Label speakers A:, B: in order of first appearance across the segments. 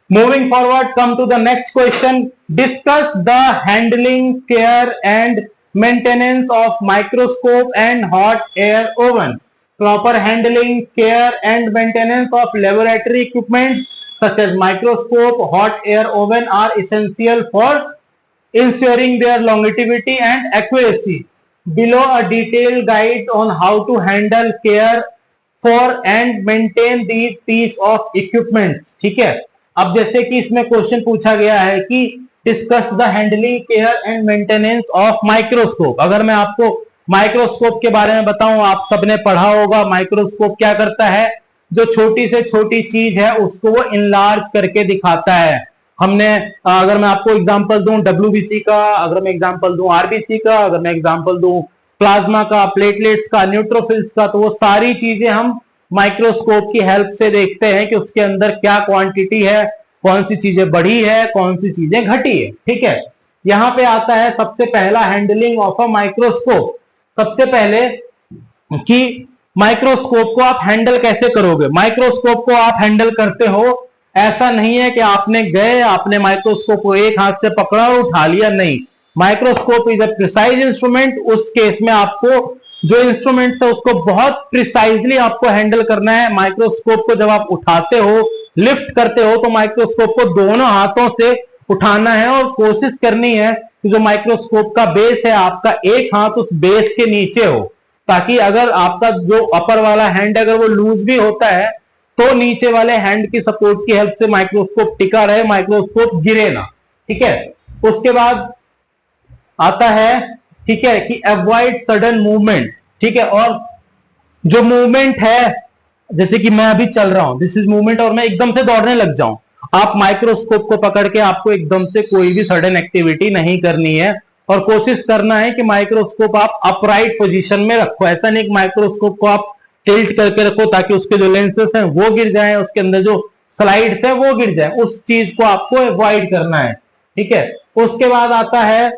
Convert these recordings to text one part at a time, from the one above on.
A: Moving forward, come to the next question. Discuss the handling, care and maintenance of microscope and hot air oven. Proper handling, care and maintenance of laboratory equipment such as microscope, hot air oven are essential for ensuring their longevity and accuracy. Below a detailed guide on how to handle, care for and maintain these piece of equipments. ठीक है, अब जैसे कि इसमें question पूछा गया है कि discuss the handling, care and maintenance of microscope. अगर मैं आपको माइक्रोस्कोप के बारे में बताऊं, आप सबने पढ़ा होगा माइक्रोस्कोप क्या करता है, जो छोटी से छोटी चीज है उसको वो इनलार्ज करके दिखाता है। हमने अगर मैं आपको एग्जांपल दूं डब्ल्यूबीसी का, अगर मैं एग्जांपल दूं आरबीसी का, अगर मैं एग्जांपल दूं प्लाज्मा का, प्लेटलेट्स का, न्यूट्रोफिल्स का, तो वो सारी चीजें हम माइक्रोस्कोप की हेल्प से देखते हैं कि उसके अंदर क्या क्वांटिटी है, कौन सी चीजें बढ़ी है, कौन सी चीजें घटी है। ठीक है, यहां पे आता है सबसे पहला हैंडलिंग ऑफ अ माइक्रोस्कोप। सबसे पहले कि माइक्रोस्कोप को आप हैंडल कैसे करोगे। माइक्रोस्कोप को आप हैंडल करते हो, ऐसा नहीं है कि आपने गए, आपने माइक्रोस्कोप को एक हाथ से पकड़ा और उठा लिया, नहीं। Microscope is a precise instrument. उस केस में आपको जो इंस्ट्रूमेंट है उसको बहुत प्रिसाइजली आपको हैंडल करना है। माइक्रोस्कोप को जब आप उठाते हो, लिफ्ट करते हो, तो माइक्रोस्कोप को दोनों हाथों से उठाना है और कोशिश करनी है कि जो माइक्रोस्कोप का बेस है, आपका एक हाथ उस बेस के नीचे हो, ताकि अगर आपका जो अपर वाला हैंड अगर वो लूज भी होता है तो नीचे वाले हैंड की सपोर्ट की हेल्प से माइक्रोस्कोप टिका रहे, माइक्रोस्कोप गिरे ना। ठीक है, उसके बाद आता है, ठीक है, कि अवॉइड सडन मूवमेंट। ठीक है, और जो मूवमेंट है, जैसे कि मैं अभी चल रहा हूं, दिस इज मूवमेंट, और मैं एकदम से दौड़ने लग जाऊं, आप माइक्रोस्कोप को पकड़ के आपको एकदम से कोई भी सडन एक्टिविटी नहीं करनी है और कोशिश करना है कि माइक्रोस्कोप आप अपराइट पोजीशन में रखो। ऐसा नहीं कि माइक्रोस्कोप को आप टिल्ट करके रखो ताकि उसके जो लेंसेस हैं वो गिर जाएं, उसके अंदर जो स्लाइड्स है वो गिर जाए, उस चीज को आपको अवॉइड करना है। ठीक है, उसके बाद आता है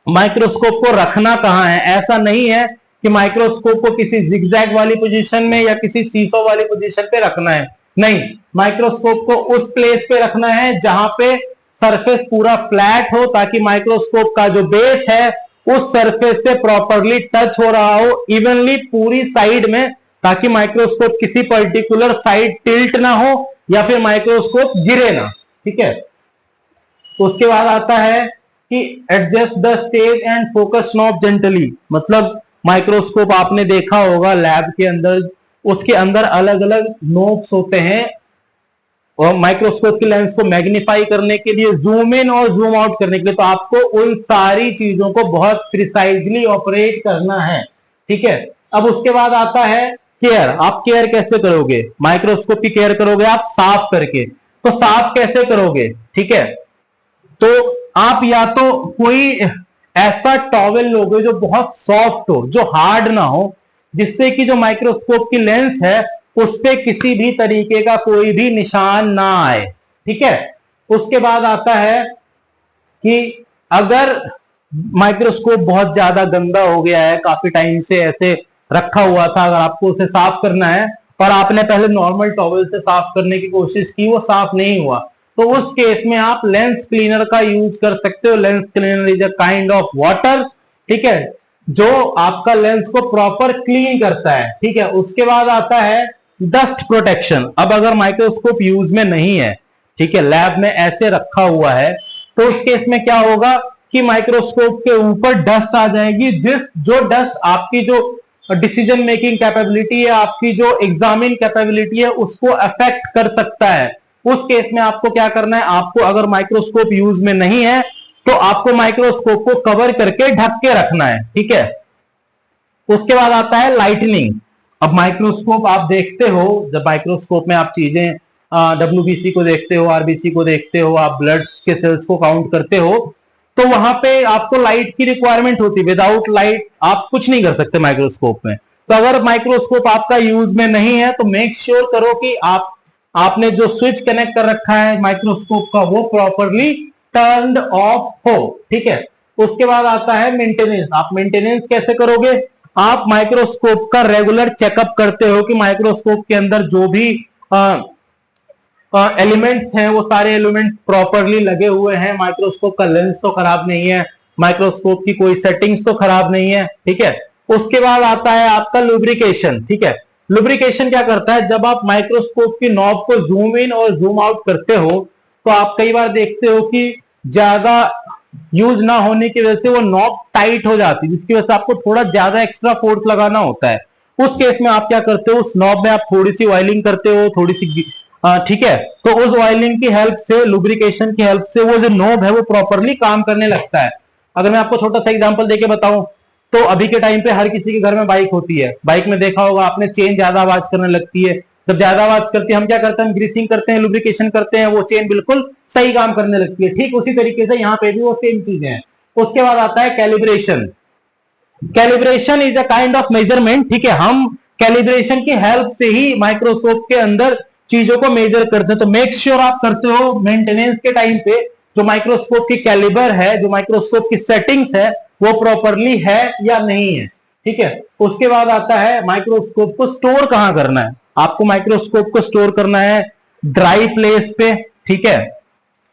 A: माइक्रोस्कोप को रखना कहां है। ऐसा नहीं है कि माइक्रोस्कोप को किसी जिगजैग वाली पोजीशन में या किसी सीसो वाली पोजीशन पे रखना है, नहीं। माइक्रोस्कोप को उस प्लेस पे रखना है जहां पे सरफेस पूरा फ्लैट हो, ताकि माइक्रोस्कोप का जो बेस है उस सरफेस से प्रॉपरली टच हो रहा हो, इवनली पूरी साइड में, ताकि माइक्रोस्कोप किसी पर्टिकुलर साइड टिल्ट ना हो या फिर माइक्रोस्कोप गिरे ना। ठीक है, उसके बाद आता है कि adjust the stage and focus knob gently. मतलब माइक्रोस्कोप आपने देखा होगा लैब के अंदर, उसके अंदर अलग अलग नोब्स होते हैं और माइक्रोस्कोप की लेंस को मैग्नीफाई करने के लिए, जूम इन और जूम आउट करने के लिए, तो आपको उन सारी चीजों को बहुत प्रिसाइजली ऑपरेट करना है। ठीक है, अब उसके बाद आता है केयर। आप केयर कैसे करोगे, माइक्रोस्कोप की केयर करोगे आप साफ करके। तो साफ कैसे करोगे, ठीक है, तो आप या तो कोई ऐसा टॉवेल लोगे जो बहुत सॉफ्ट हो, जो हार्ड ना हो, जिससे कि जो माइक्रोस्कोप की लेंस है उस पे किसी भी तरीके का कोई भी निशान ना आए। ठीक है, उसके बाद आता है कि अगर माइक्रोस्कोप बहुत ज्यादा गंदा हो गया है, काफी टाइम से ऐसे रखा हुआ था, अगर आपको उसे साफ करना है और आपने पहले नॉर्मल टॉवेल से साफ करने की कोशिश की, वो साफ नहीं हुआ, तो उस केस में आप लेंस क्लीनर का यूज कर सकते हो। Lens cleaner is a kind of water, ठीक है, जो आपका लेंस को प्रॉपर क्लीन करता है। ठीक है, उसके बाद आता है डस्ट प्रोटेक्शन। अब अगर माइक्रोस्कोप यूज में नहीं है, ठीक है, लैब में ऐसे रखा हुआ है, तो उस केस में क्या होगा कि माइक्रोस्कोप के ऊपर डस्ट आ जाएगी, जो डस्ट आपकी जो डिसीजन मेकिंग कैपेबिलिटी है, आपकी जो एग्जामिन कैपेबिलिटी है, उसको अफेक्ट कर सकता है। उस केस में आपको क्या करना है, आपको अगर माइक्रोस्कोप यूज में नहीं है तो आपको माइक्रोस्कोप को कवर करके ढक के रखना है। ठीक है, उसके बाद आता है लाइटनिंग। अब माइक्रोस्कोप आप देखते हो, जब माइक्रोस्कोप में आप चीजें डब्ल्यूबीसी को देखते हो, आरबीसी को देखते हो, आप ब्लड के सेल्स को काउंट करते हो, तो वहां पे आपको लाइट की रिक्वायरमेंट होती है। विदाउट लाइट आप कुछ नहीं कर सकते माइक्रोस्कोप में। तो अगर माइक्रोस्कोप आपका यूज में नहीं है तो मेक श्योर करो कि आपने जो स्विच कनेक्ट कर रखा है माइक्रोस्कोप का वो प्रॉपरली टर्न्ड ऑफ हो। ठीक है, उसके बाद आता है मेंटेनेंस। आप मेंटेनेंस कैसे करोगे, आप माइक्रोस्कोप का रेगुलर चेकअप करते हो कि माइक्रोस्कोप के अंदर जो भी एलिमेंट्स हैं वो सारे एलिमेंट्स प्रॉपरली लगे हुए हैं, माइक्रोस्कोप का लेंस तो खराब नहीं है, माइक्रोस्कोप की कोई सेटिंग्स तो खराब नहीं है, ठीक है। उसके बाद आता है आपका लुब्रिकेशन, ठीक है। लुब्रिकेशन क्या करता है, जब आप माइक्रोस्कोप की नॉब को जूम इन और जूम आउट करते हो तो आप कई बार देखते हो कि ज्यादा यूज ना होने की वजह से वो नॉब टाइट हो जाती है, जिसकी वजह से आपको थोड़ा ज्यादा एक्स्ट्रा फोर्स लगाना होता है। उस केस में आप क्या करते हो, उस नॉब में आप थोड़ी सी ऑयलिंग करते हो, थोड़ी सी, ठीक है। तो उस ऑयलिंग की हेल्प से, लुब्रिकेशन की हेल्प से वो जो नॉब है वो प्रॉपरली काम करने लगता है। अगर मैं आपको छोटा सा एग्जांपल देके बताऊं तो अभी के टाइम पे हर किसी के घर में बाइक होती है, बाइक में देखा होगा आपने चेन ज्यादा आवाज करने लगती है, जब ज्यादा आवाज करती है हम क्या करते हैं, हम ग्रीसिंग करते हैं, लुब्रिकेशन करते हैं, वो चेन बिल्कुल सही काम करने लगती है। ठीक उसी तरीके से यहाँ पे भी वो सेम चीजें हैं। उसके बाद आता है calibration. Calibration is a kind of measurement, ठीक है। हम कैलिब्रेशन की हेल्प से ही माइक्रोस्कोप के अंदर चीजों को मेजर करते हैं। तो मेक श्योर आप करते हो मेंटेनेंस के टाइम पे जो माइक्रोस्कोप की कैलिबर है, जो माइक्रोस्कोप की सेटिंग्स है वो प्रॉपरली है या नहीं है, ठीक है। उसके बाद आता है माइक्रोस्कोप को स्टोर कहां करना है। आपको माइक्रोस्कोप को स्टोर करना है ड्राई प्लेस पे, ठीक है,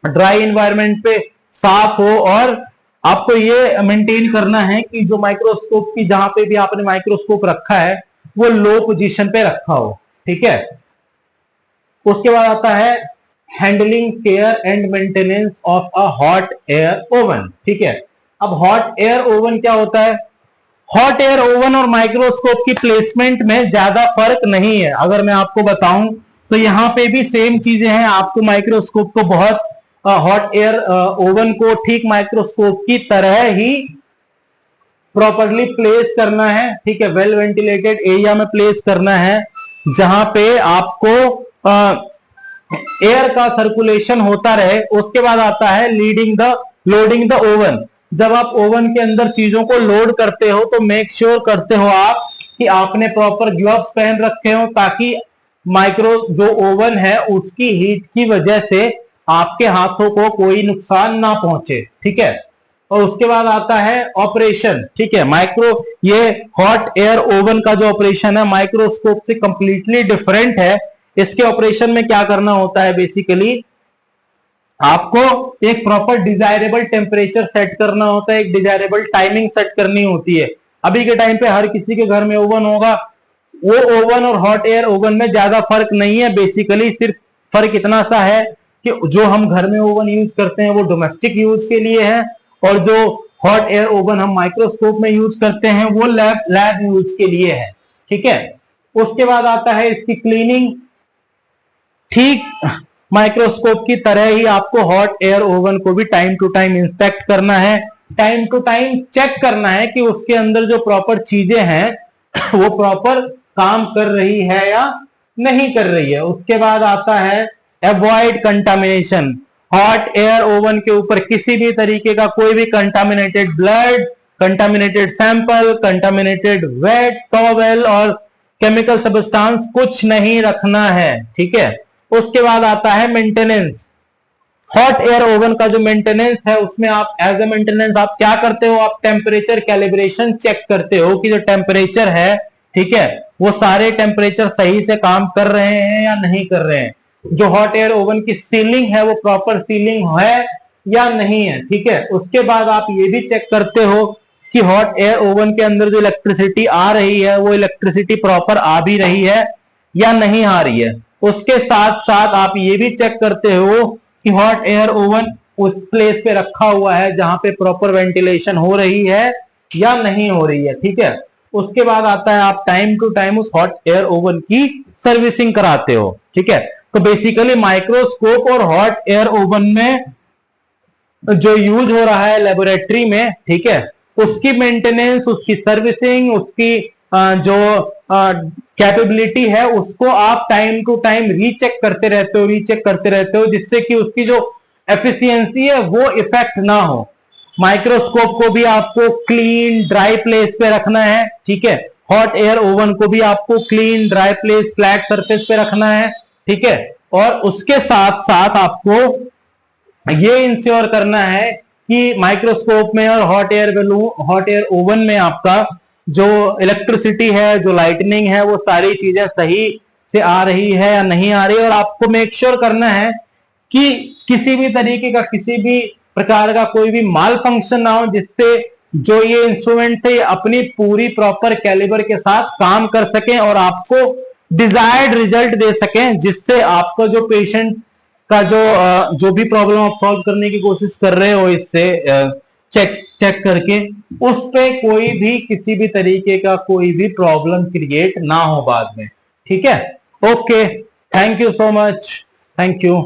A: ड्राई इन्वायरमेंट पे, साफ हो, और आपको ये मेंटेन करना है कि जो माइक्रोस्कोप की, जहां पे भी आपने माइक्रोस्कोप रखा है वो लो पोजीशन पे रखा हो, ठीक है। उसके बाद आता है handling care and maintenance of a hot air oven, ठीक है। अब हॉट एयर ओवन क्या होता है, हॉट एयर ओवन और माइक्रोस्कोप की प्लेसमेंट में ज्यादा फर्क नहीं है। अगर मैं आपको बताऊं तो यहां पे भी सेम चीजें हैं। आपको माइक्रोस्कोप को बहुत, हॉट एयर ओवन को ठीक माइक्रोस्कोप की तरह ही प्रॉपरली प्लेस करना है, ठीक है, वेल वेंटिलेटेड एरिया में प्लेस करना है जहां पे आपको एयर का सर्कुलेशन होता रहे। उसके बाद आता है लोडिंग द ओवन। जब आप ओवन के अंदर चीजों को लोड करते हो तो मेक श्योर करते हो आप कि आपने प्रॉपर ग्लव्स पहन रखे हो, ताकि माइक्रो जो ओवन है उसकी हीट की वजह से आपके हाथों को कोई नुकसान ना पहुंचे, ठीक है। और उसके बाद आता है ऑपरेशन, ठीक है। ये हॉट एयर ओवन का जो ऑपरेशन है माइक्रोस्कोप से कंप्लीटली डिफरेंट है। इसके ऑपरेशन में क्या करना होता है, बेसिकली आपको एक प्रॉपर डिजायरेबल टेम्परेचर सेट करना होता है, एक डिजायरेबल टाइमिंग सेट करनी होती है। अभी के टाइम पे हर किसी के घर में ओवन होगा, वो ओवन और हॉट एयर ओवन में ज्यादा फर्क नहीं है। बेसिकली सिर्फ फर्क इतना सा है कि जो हम घर में ओवन यूज करते हैं वो डोमेस्टिक यूज के लिए है, और जो हॉट एयर ओवन हम माइक्रोस्कोप में यूज करते हैं वो लैब यूज के लिए है, ठीक है। उसके बाद आता है इसकी क्लीनिंग। ठीक माइक्रोस्कोप की तरह ही आपको हॉट एयर ओवन को भी टाइम टू टाइम इंस्पेक्ट करना है, टाइम टू टाइम चेक करना है कि उसके अंदर जो प्रॉपर चीजें हैं वो प्रॉपर काम कर रही है या नहीं कर रही है। उसके बाद आता है avoid contamination. Hot air oven के ऊपर किसी भी तरीके का कोई भी contaminated blood, contaminated sample, contaminated wet towel और केमिकल सब्सटेंस कुछ नहीं रखना है, ठीक है। उसके बाद आता है मेंटेनेंस। हॉट एयर ओवन का जो मेंटेनेंस है उसमें आप एज ए मेंटेनेंस आप क्या करते हो, आप टेम्परेचर कैलिब्रेशन चेक करते हो कि जो टेम्परेचर है, ठीक है, वो सारे टेम्परेचर सही से काम कर रहे हैं या नहीं कर रहे हैं। जो हॉट एयर ओवन की सीलिंग है वो प्रॉपर सीलिंग है या नहीं है, ठीक है। उसके बाद आप ये भी चेक करते हो कि हॉट एयर ओवन के अंदर जो इलेक्ट्रिसिटी आ रही है वो इलेक्ट्रिसिटी प्रॉपर आ भी रही है या नहीं आ रही है। उसके साथ साथ आप ये भी चेक करते हो कि हॉट एयर ओवन उस प्लेस पे रखा हुआ है जहां पे प्रॉपर वेंटिलेशन हो रही है या नहीं हो रही है, ठीक है। उसके बाद आता है आप टाइम टू टाइम उस हॉट एयर ओवन की सर्विसिंग कराते हो, ठीक है। तो बेसिकली माइक्रोस्कोप और हॉट एयर ओवन में जो यूज हो रहा है लेबोरेटरी में, ठीक है, उसकी मेंटेनेंस, उसकी सर्विसिंग, उसकी जो कैपेबिलिटी है उसको आप टाइम टू टाइम रीचेक करते रहते हो, जिससे कि उसकी जो एफिशिएंसी है वो इफेक्ट ना हो। माइक्रोस्कोप को भी आपको क्लीन ड्राई प्लेस पे रखना है, ठीक है। हॉट एयर ओवन को भी आपको clean dry place flat surface पे रखना है, ठीक है। और उसके साथ साथ आपको ये इंश्योर करना है कि माइक्रोस्कोप में और हॉट एयर ओवन में आपका जो इलेक्ट्रिसिटी है, जो लाइटनिंग है, वो सारी चीजें सही से आ रही है या नहीं आ रही है, और आपको मेक श्योर करना है कि किसी भी तरीके का, किसी भी प्रकार का कोई भी माल फंक्शन ना हो, जिससे जो ये इंस्ट्रूमेंट है अपनी पूरी प्रॉपर कैलिबर के साथ काम कर सकें और आपको डिजायर्ड रिजल्ट दे सकें, जिससे आपका जो पेशेंट का जो भी प्रॉब्लम आप सॉल्व करने की कोशिश कर रहे हो इससे चेक करके, उस पे कोई भी किसी भी तरीके का कोई भी प्रॉब्लम क्रिएट ना हो बाद में। ठीक है, okay, thank you so much, thank you.